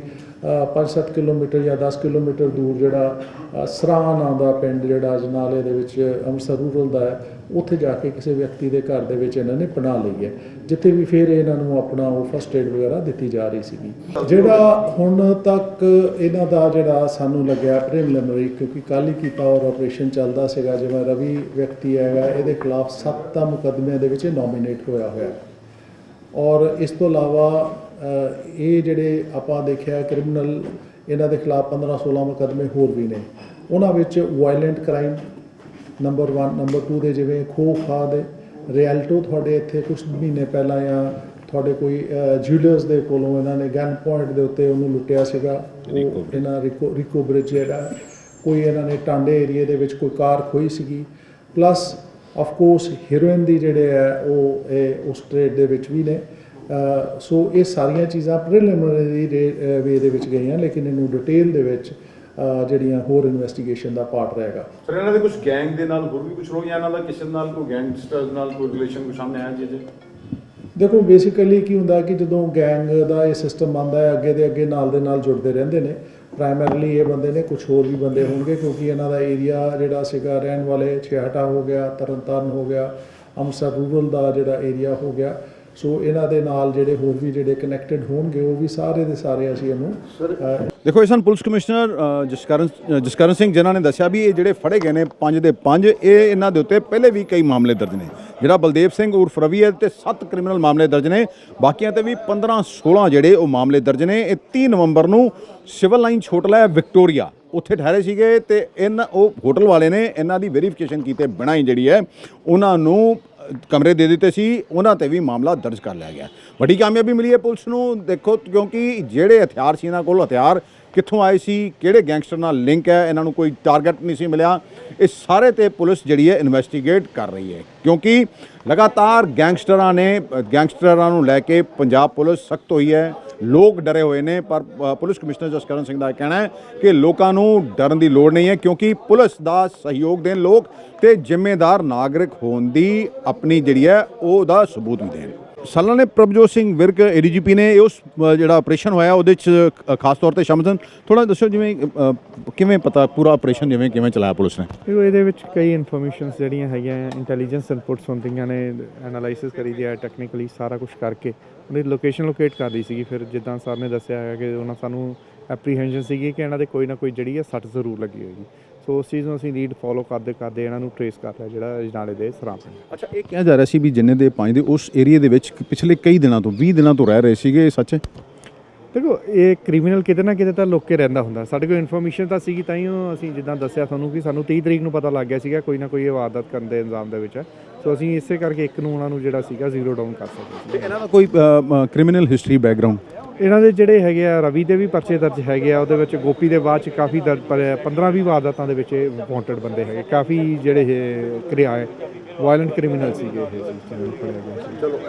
5-7 ਕਿਲੋਮੀਟਰ ਜਾਂ 10 ਕਿਲੋਮੀਟਰ ਦੂਰ ਜਿਹੜਾ ਸਰਾਂ ਨਾਂ ਦਾ ਪਿੰਡ ਜਿਹੜਾ ਅਜਨਾਲੇ ਦੇ ਵਿੱਚ ਅੰਮ੍ਰਿਤਸਰ ਰੂਰਲ ਦਾ ਹੈ, ਉੱਥੇ ਜਾ ਕੇ ਕਿਸੇ ਵਿਅਕਤੀ ਦੇ ਘਰ ਦੇ ਵਿੱਚ ਇਹਨਾਂ ਨੇ ਪਨਾਹ ਲਈ ਹੈ, ਜਿੱਥੇ ਵੀ ਫਿਰ ਇਹਨਾਂ ਨੂੰ ਆਪਣਾ ਉਹ ਫਸਟ ਏਡ ਵਗੈਰਾ ਦਿੱਤੀ ਜਾ ਰਹੀ ਸੀਗੀ। ਜਿਹੜਾ ਹੁਣ ਤੱਕ ਇਹਨਾਂ ਦਾ ਜਿਹੜਾ ਸਾਨੂੰ ਲੱਗਿਆ ਪ੍ਰੀਲਿਮਿਨਰੀ, ਕਿਉਂਕਿ ਕੱਲ੍ਹ ਹੀ ਕੀਤਾ ਔਰ ਆਪਰੇਸ਼ਨ ਚੱਲਦਾ ਸੀਗਾ, ਜਿਵੇਂ ਰਵੀ ਵਿਅਕਤੀ ਹੈਗਾ ਇਹਦੇ ਖਿਲਾਫ 7 ਮੁਕੱਦਮਿਆਂ ਦੇ ਵਿੱਚ ਨੋਮੀਨੇਟ ਹੋਇਆ ਔਰ ਇਸ ਤੋਂ ਇਲਾਵਾ ਇਹ ਜਿਹੜੇ ਆਪਾਂ ਦੇਖਿਆ ਕ੍ਰਿਮੀਨਲ ਇਹਨਾਂ ਦੇ ਖਿਲਾਫ 15-16 ਮੁਕੱਦਮੇ ਹੋਰ ਵੀ ਨੇ। ਉਹਨਾਂ ਵਿੱਚ ਵਾਇਲੈਂਟ ਕ੍ਰਾਈਮ ਨੰਬਰ 1, ਨੰਬਰ 2 ਦੇ ਜਿਵੇਂ ਖੋਹ ਖਾਹ ਦੇ ਰਿਐਲਟੋ ਤੁਹਾਡੇ ਇੱਥੇ ਕੁਝ ਮਹੀਨੇ ਪਹਿਲਾਂ ਜਾਂ ਤੁਹਾਡੇ ਕੋਈ ਜਿਊਲਰਸ ਦੇ ਕੋਲੋਂ ਇਹਨਾਂ ਨੇ ਗਨ ਪੁਆਇੰਟ ਦੇ ਉੱਤੇ ਉਹਨੂੰ ਲੁੱਟਿਆ ਸੀਗਾ, ਇਹਨਾਂ ਰਿਕੋ ਬ੍ਰਿਜ ਜਿਹੜਾ ਕੋਈ ਇਹਨਾਂ ਨੇ ਟਾਂਡੇ ਏਰੀਏ ਦੇ ਵਿੱਚ ਕੋਈ ਕਾਰ ਖੋਈ ਸੀਗੀ। ਪਲੱਸ ਆਫ ਕੋਰਸ ਹੀਰੋਇਨ ਦੀ ਜਿਹੜੇ ਹੈ ਉਹ ਉਸ ਟ੍ਰੇਡ ਦੇ ਵਿੱਚ ਵੀ ਨੇ। ਸੋ ਇਹ ਸਾਰੀਆਂ ਚੀਜ਼ਾਂ ਪ੍ਰੀਲਿਮਿਨਰੀ ਵੇ ਦੇ ਵਿੱਚ ਗਈਆਂ, ਲੇਕਿਨ ਇਹਨੂੰ ਡਿਟੇਲ ਦੇ ਵਿੱਚ ਜਿਹੜੀਆਂ ਹੋਰ ਇਨਵੈਸਟੀਗੇਸ਼ਨ ਦਾ ਪਾਰਟ ਰਹੇਗਾ। ਸਰ ਇਹਨਾਂ ਦੇ ਕੁਝ ਗੈਂਗ ਦੇ ਨਾਲ ਹੋਰ ਵੀ ਕੁਝ ਲੋਕ ਜਾਂ ਇਹਨਾਂ ਦਾ ਕਿਸੇ ਨਾਲ ਕੋਈ ਗੈਂਗਸਟਰਸ ਨਾਲ ਕੋਈ ਰਿਲੇਸ਼ਨ ਕੋਈ ਸਾਹਮਣੇ ਆਇਆ ਜੀ? ਦੇਖੋ ਬੇਸਿਕਲੀ ਕੀ ਹੁੰਦਾ ਕਿ ਜਦੋਂ ਗੈਂਗ ਦਾ ਇਹ ਸਿਸਟਮ ਆਉਂਦਾ ਹੈ ਅੱਗੇ ਦੇ ਅੱਗੇ ਨਾਲ ਦੇ ਨਾਲ ਜੁੜਦੇ ਰਹਿੰਦੇ ਨੇ। ਪ੍ਰਾਇਮਰਲੀ ਇਹ ਬੰਦੇ ਨੇ, ਕੁਝ ਹੋਰ ਵੀ ਬੰਦੇ ਹੋਣਗੇ ਕਿਉਂਕਿ ਇਹਨਾਂ ਦਾ ਏਰੀਆ ਜਿਹੜਾ ਸੀਗਾ ਰਹਿਣ ਵਾਲੇ ਛੇਹਟਾ ਹੋ ਗਿਆ, ਤਰਨਤਾਰਨ ਹੋ ਗਿਆ, ਅੰਮ੍ਰਿਤਸਰ ਰੂਰਲ ਦਾ ਜਿਹੜਾ ਏਰੀਆ ਹੋ ਗਿਆ। ਸੋ ਇਹਨਾਂ ਦੇ ਨਾਲ ਜਿਹੜੇ ਹੋਰ ਵੀ ਜਿਹੜੇ ਕਨੈਕਟਡ ਹੋਣਗੇ ਉਹ ਵੀ ਸਾਰੇ ਦੇ ਸਾਰੇ ਅਸੀਂ ਇਹਨੂੰ ਦੇਖੋ ਇਹ ਸਨ ਪੁਲਿਸ ਕਮਿਸ਼ਨਰ ਜਸਕਰਨ ਸਿੰਘ ਜਿਨ੍ਹਾਂ ਨੇ ਦੱਸਿਆ ਵੀ ਇਹ ਜਿਹੜੇ ਫੜੇ ਗਏ ਨੇ 5 ਦੇ 5 ਇਹ ਇਹਨਾਂ ਦੇ ਉੱਤੇ ਪਹਿਲੇ ਵੀ ਕਈ ਮਾਮਲੇ ਦਰਜ ਨੇ। ਜਿਹੜਾ ਬਲਦੇਵ ਸਿੰਘ ਉਰਫ ਰਵੀ ਹੈ ਤੇ 7 ਕ੍ਰਿਮੀਨਲ ਮਾਮਲੇ ਦਰਜ ਨੇ, ਬਾਕੀਆਂ ਤੇ ਵੀ 15-16 ਜਿਹੜੇ ਉਹ ਮਾਮਲੇ ਦਰਜ ਨੇ। ਇਹ 30 ਨਵੰਬਰ ਨੂੰ ਸਿਵਲ ਲਾਈਨ ਹੋਟਲ ਹੈ ਵਿਕਟੋਰੀਆ ਉੱਥੇ ਠਹਿਰੇ ਸੀਗੇ ਤੇ ਉਹ ਹੋਟਲ ਵਾਲੇ ਨੇ ਇਹਨਾਂ ਦੀ ਵੈਰੀਫਿਕੇਸ਼ਨ ਕੀਤੇ ਬਿਨਾਂ ਹੀ ਜਿਹੜੀ ਹੈ ਉਹਨਾਂ ਨੂੰ ਕਮਰੇ ਦੇ ਦਿੱਤੇ ਸੀ, ਉਹਨਾਂ ਤੇ ਵੀ ਮਾਮਲਾ ਦਰਜ ਕਰ ਲਿਆ ਗਿਆ। ਵੱਡੀ ਕਾਮਯਾਬੀ ਮਿਲੀ ਹੈ ਪੁਲਿਸ ਨੂੰ, ਦੇਖੋ ਕਿਉਂਕਿ ਜਿਹੜੇ ਹਥਿਆਰ ਸੀ ਇਹਨਾਂ ਕੋਲ, ਹਥਿਆਰ ਕਿੱਥੋਂ ਆਏ ਸੀ, ਕਿਹੜੇ ਗੈਂਗਸਟਰ ਨਾਲ ਲਿੰਕ ਹੈ, ਇਹਨਾਂ ਨੂੰ ਕੋਈ ਟਾਰਗੇਟ ਨਹੀਂ ਸੀ ਮਿਲਿਆ। ਇਹ ਸਾਰੇ ਤੇ ਪੁਲਿਸ ਜਿਹੜੀ ਹੈ ਇਨਵੈਸਟੀਗੇਟ ਕਰ ਰਹੀ ਹੈ ਕਿਉਂਕਿ ਲਗਾਤਾਰ ਗੈਂਗਸਟਰਾਂ ਨੂੰ ਲੈ ਕੇ ਪੰਜਾਬ ਪੁਲਿਸ ਸਖਤ ਹੋਈ ਹੈ। ਲੋਕ ਡਰੇ ਹੋਏ ਨੇ, ਪਰ ਪੁਲਿਸ ਕਮਿਸ਼ਨਰ ਜਸਕਰਨ ਸਿੰਘ ਦਾ ਕਹਿਣਾ ਹੈ ਕਿ ਲੋਕਾਂ ਨੂੰ ਡਰਨ ਦੀ ਲੋੜ ਨਹੀਂ ਹੈ ਕਿਉਂਕਿ ਪੁਲਿਸ ਦਾ ਸਹਿਯੋਗ ਦੇਣ ਲੋਕ ਤੇ ਜ਼ਿੰਮੇਦਾਰ ਨਾਗਰਿਕ ਹੋਣ ਦੀ ਆਪਣੀ ਜਿਹੜੀ ਹੈ ਉਹਦਾ ਸਬੂਤ ਵੀ ਦੇਣ। ਸਾਲਾਂ ਨੇ ਪ੍ਰਭਜੋਤ ਸਿੰਘ ਵਿਰਕ ADGP ਨੇ ਉਸ ਜਿਹੜਾ ਆਪਰੇਸ਼ਨ ਹੋਇਆ ਉਹਦੇ 'ਚ ਖਾਸ ਤੌਰ ਤੇ ਸ਼ਾਮਲ ਸਨ। ਥੋੜਾ ਦੱਸੋ ਜਿਵੇਂ ਕਿਵੇਂ ਪਤਾ ਪੂਰਾ ਆਪਰੇਸ਼ਨ ਜਿਵੇਂ ਕਿਵੇਂ ਚਲਾਇਆ ਪੁਲਿਸ ਨੇ? ਇਹਦੇ ਵਿੱਚ ਕਈ ਇਨਫੋਰਮੇਸ਼ਨਸ ਜਿਹੜੀਆਂ ਹੈਗੀਆਂ ਇੰਟੈਲੀਜੈਂਸ ਇਨਪੁਟਸ ਹੁੰਦੀਆਂ ਨੇ, ਐਨਾਲਾਈਸਿਸ ਕਰੀਦੀ ਹੈ ਟੈਕਨੀਕਲੀ ਸਾਰਾ ਕੁਝ ਕਰਕੇ ਉਹਦੀ ਲੋਕੇਸ਼ਨ ਲੋਕੇਟ ਕਰਦੀ ਸੀਗੀ। ਫਿਰ ਜਿੱਦਾਂ ਸਰ ਨੇ ਦੱਸਿਆ ਹੈ ਕਿ ਉਹਨਾਂ ਸਾਨੂੰ ਐਪਰੀਹੈਂਸ਼ਨ ਸੀਗੀ ਕਿ ਇਹਨਾਂ ਦੇ ਕੋਈ ਨਾ ਕੋਈ ਜਿਹੜੀ ਹੈ ਸੱਟ ਜ਼ਰੂਰ ਲੱਗੀ ਹੋਏਗੀ। ਸੋ ਉਸ ਚੀਜ਼ ਨੂੰ ਅਸੀਂ ਲੀਡ ਫੋਲੋ ਕਰਦੇ ਇਹਨਾਂ ਨੂੰ ਟਰੇਸ ਕਰ ਲਿਆ ਜਿਹੜਾ ਅਜਨਾਲੇ ਦੇ ਸਰਾਂ ਪਿੰਡ। ਅੱਛਾ, ਇਹ ਕਿਹਾ ਜਾ ਰਿਹਾ ਸੀ ਵੀ ਜਿੰਨੇ ਦੇ 5 ਦੇ ਉਸ ਏਰੀਆ ਦੇ ਵਿੱਚ ਪਿਛਲੇ ਕਈ ਦਿਨਾਂ ਤੋਂ 20 ਦਿਨਾਂ ਤੋਂ ਰਹਿ ਰਹੇ ਸੀਗੇ, ਸੱਚ ਹੈ? ਦੇਖੋ ਇਹ ਕ੍ਰਿਮੀਨਲ ਕਿਤੇ ਨਾ ਕਿਤੇ ਤਾਂ ਲੁੱਕ ਰਹਿੰਦਾ ਹੁੰਦਾ। ਸਾਡੇ ਕੋਲ ਇਨਫੋਰਮੇਸ਼ਨ ਤਾਂ ਸੀਗੀ ਤਾਂ ਹੀ ਅਸੀਂ ਜਿੱਦਾਂ ਦੱਸਿਆ ਤੁਹਾਨੂੰ ਕਿ ਸਾਨੂੰ 30 ਤਰੀਕ ਨੂੰ ਪਤਾ ਲੱਗ ਗਿਆ ਸੀਗਾ ਕੋਈ ਨਾ ਕੋਈ ਇਹ ਵਾਰਦਾਤ ਕਰਨ ਦੇ ਇੰਤਜ਼ਾਮ ਦੇ ਵਿੱਚ ਹੈ। ਸੋ ਅਸੀਂ ਇਸੇ ਕਰਕੇ ਇੱਕ ਨੂੰ ਉਹਨਾਂ ਨੂੰ ਜਿਹੜਾ ਸੀਗਾ ਜ਼ੀਰੋ ਡਾਊਨ ਕਰ ਸਕਦੇ ਸੀ। ਇਹਨਾਂ ਦਾ ਕੋਈ ਕ੍ਰਿਮੀਨਲ ਹਿਸਟਰੀ ਬੈਕਗ੍ਰਾਉਂਡ? ਇਹਨਾਂ ਦੇ ਜਿਹੜੇ ਹੈਗੇ ਆ ਰਵੀ ਦੇ ਵੀ ਪਰਚੇ ਦਰਜ ਹੈਗੇ ਆ, ਉਹਦੇ ਵਿੱਚ ਗੋਪੀ ਦੇ ਬਾਅਦ ਚ ਕਾਫੀ 15-20 ਵਾਰਦਾਤਾਂ ਦੇ ਵਿੱਚ ਵਾਂਟਡ ਬੰਦੇ ਹੈਗੇ, ਕਾਫੀ ਜਿਹੜੇ ਕਿਰਿਆ ਹੈ ਵਾਇਲੈਂਟ ਕ੍ਰਿਮੀਨਲ ਸੀਗੇ ਚਲੋ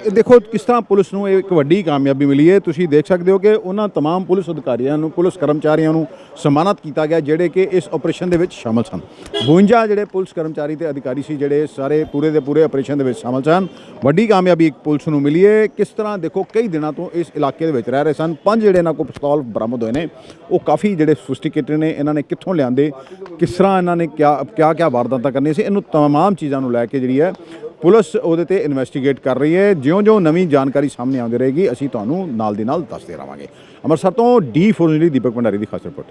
ਇਹ ਦੇਖੋ ਕਿਸ ਤਰ੍ਹਾਂ ਪੁਲਿਸ ਨੂੰ ਇਹ ਇੱਕ ਵੱਡੀ ਕਾਮਯਾਬੀ ਮਿਲੀ ਹੈ। ਤੁਸੀਂ ਦੇਖ ਸਕਦੇ ਹੋ ਕਿ ਉਹਨਾਂ ਤਮਾਮ ਪੁਲਿਸ ਅਧਿਕਾਰੀਆਂ ਨੂੰ, ਪੁਲਿਸ ਕਰਮਚਾਰੀਆਂ ਨੂੰ ਸਨਮਾਨਿਤ ਕੀਤਾ ਗਿਆ ਜਿਹੜੇ ਕਿ ਇਸ ਆਪਰੇਸ਼ਨ ਦੇ ਵਿੱਚ ਸ਼ਾਮਲ ਸਨ। 52 ਜਿਹੜੇ ਪੁਲਿਸ ਕਰਮਚਾਰੀ ਤੇ ਅਧਿਕਾਰੀ ਸੀ ਜਿਹੜੇ ਸਾਰੇ ਪੂਰੇ ਦੇ ਪੂਰੇ ਆਪਰੇਸ਼ਨ ਦੇ ਵਿੱਚ ਸ਼ਾਮਲ ਸਨ। ਵੱਡੀ ਕਾਮਯਾਬੀ ਇੱਕ ਪੁਲਿਸ ਨੂੰ ਮਿਲੀ ਹੈ। ਕਿਸ ਤਰ੍ਹਾਂ ਦੇਖੋ ਕਈ ਦਿਨਾਂ ਤੋਂ ਇਸ ਇਲਾਕੇ ਦੇ ਵਿੱਚ ਰਹਿ ਰਹੇ ਸਨ। 5 ਜਿਹੜੇ ਇਹਨਾਂ ਕੋਲ ਪਿਸਤੌਲ ਬਰਾਮਦ ਹੋਏ ਨੇ ਉਹ ਕਾਫੀ ਜਿਹੜੇ ਸੋਫਿਸਟੀਕੇਟਡ ਨੇ। ਇਹਨਾਂ ਨੇ ਕਿੱਥੋਂ ਲਿਆਂਦੇ, ਕਿਸ ਤਰ੍ਹਾਂ ਇਹਨਾਂ ਨੇ ਕਿਆ ਵਾਰਦਾਤਾਂ ਕਰਨੀਆਂ ਸੀ, ਇਹਨੂੰ ਤਮਾਮ ਚੀਜ਼ਾਂ ਨੂੰ ਲੈ ਕੇ ਜਿਹੜੀ ਹੈ ਪੁਲਿਸ ਉਹਦੇ ਤੇ ਇਨਵੈਸਟੀਗੇਟ ਕਰ ਰਹੀ ਹੈ। ਜਿਉਂ-ਜਿਉਂ ਨਵੀਂ ਜਾਣਕਾਰੀ ਸਾਹਮਣੇ ਆਉਂਦੀ ਰਹੇਗੀ ਅਸੀਂ ਤੁਹਾਨੂੰ ਨਾਲ ਦੀ ਨਾਲ ਦੱਸਦੇ ਰਹਾਂਗੇ। ਅੰਮ੍ਰਿਤਸਰ ਤੋਂ D4 ਦੀਪਕ ਭੰਡਾਰੀ ਦੀ ਖਾਸ ਰਿਪੋਰਟ।